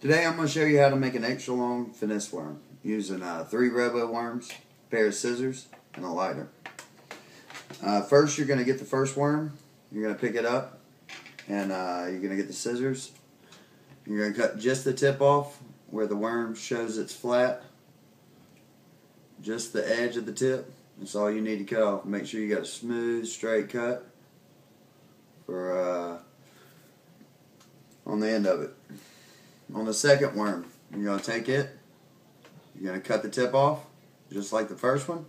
Today I'm going to show you how to make an extra long finesse worm using 3 robo worms, a pair of scissors, and a lighter. First you're going to get the first worm, you're going to pick it up, and you're going to get the scissors. You're going to cut just the tip off where the worm shows it's flat, just the edge of the tip. That's all you need to cut off. Make sure you got a smooth, straight cut for on the end of it. On the second worm, you're going to take it, you're going to cut the tip off, just like the first one,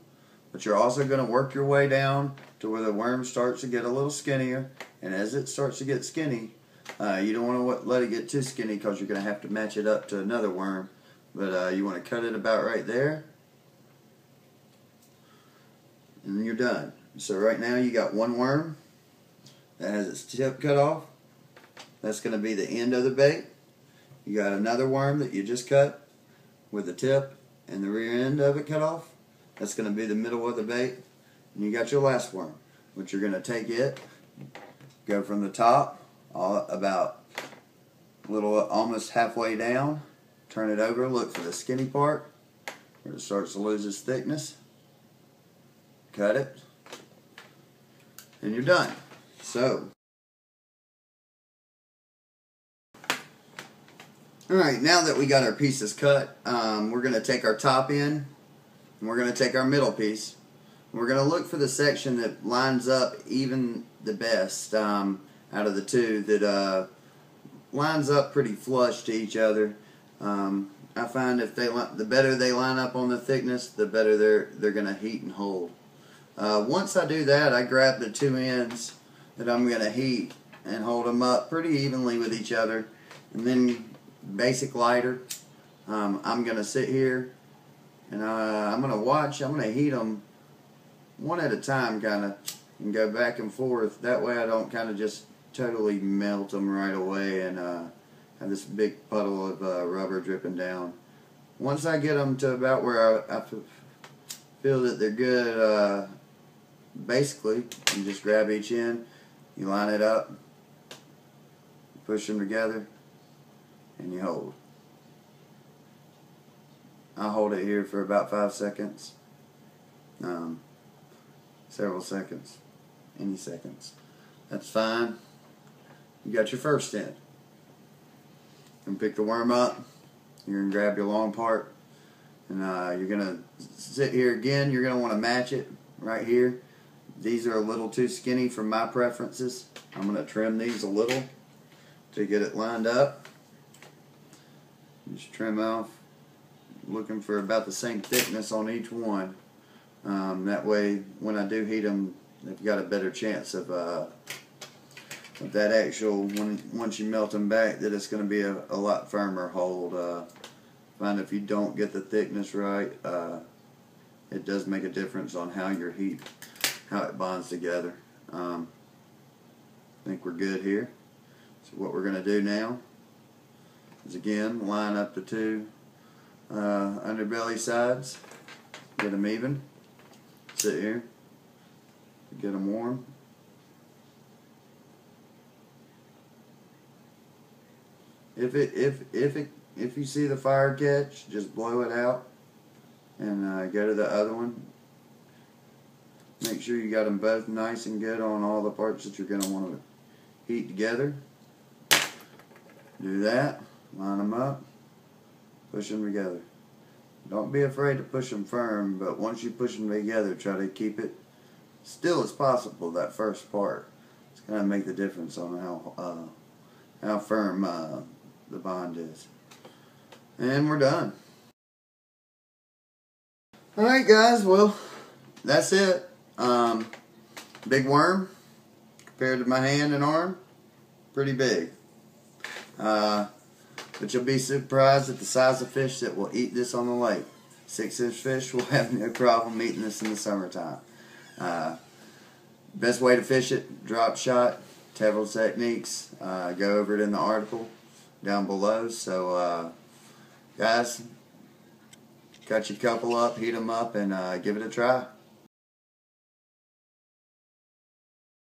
but you're also going to work your way down to where the worm starts to get a little skinnier, and as it starts to get skinny, you don't want to let it get too skinny because you're going to have to match it up to another worm, but you want to cut it about right there, and you're done. So right now you got one worm that has its tip cut off. That's going to be the end of the bait. You got another worm that you just cut with the tip and the rear end of it cut off. That's going to be the middle of the bait. And you got your last worm, which you're going to take it, go from the top about a little, almost halfway down, turn it over, look for the skinny part where it starts to lose its thickness, cut it, and you're done. So alright, now that we got our pieces cut, we're going to take our top end and we're going to take our middle piece. We're going to look for the section that lines up even the best out of the two, that lines up pretty flush to each other. I find if the better they line up on the thickness, the better they're going to heat and hold. Once I do that, I grab the two ends that I'm going to heat and hold them up pretty evenly with each other, and then basic lighter. I'm going to sit here and I'm going to watch. I'm going to heat them one at a time kind of and go back and forth. That way I don't kind of just totally melt them right away and have this big puddle of rubber dripping down. Once I get them to about where I feel that they're good, basically you just grab each end, you line it up, push them together, and you hold. I'll hold it here for about 5 seconds, several seconds, any seconds. That's fine. You got your first end. And pick the worm up. You're going to grab your long part, and you're going to sit here again. You're going to want to match it right here. These are a little too skinny for my preferences. I'm going to trim these a little to get it lined up. Just trim off, looking for about the same thickness on each one. That way, when I do heat them, they've got a better chance of that actual, once you melt them back, that it's going to be a lot firmer hold. Find if you don't get the thickness right, it does make a difference on how it bonds together. I think we're good here. So what we're going to do now is again line up the two underbelly sides, get them even, sit here, get them warm. If you see the fire catch, just blow it out and go to the other one. Make sure you got them both nice and good on all the parts that you're going to want to heat together. Do that. Line them up, push them together. Don't be afraid to push them firm, but once you push them together, try to keep it still as possible, that first part. It's going to make the difference on how firm the bond is. And we're done. Alright guys, well, that's it. Big worm compared to my hand and arm, pretty big. But you'll be surprised at the size of fish that will eat this on the lake. 6-inch fish will have no problem eating this in the summertime. Best way to fish it, drop shot, several techniques. Go over it in the article down below. So guys, cut your couple up, heat them up, and give it a try.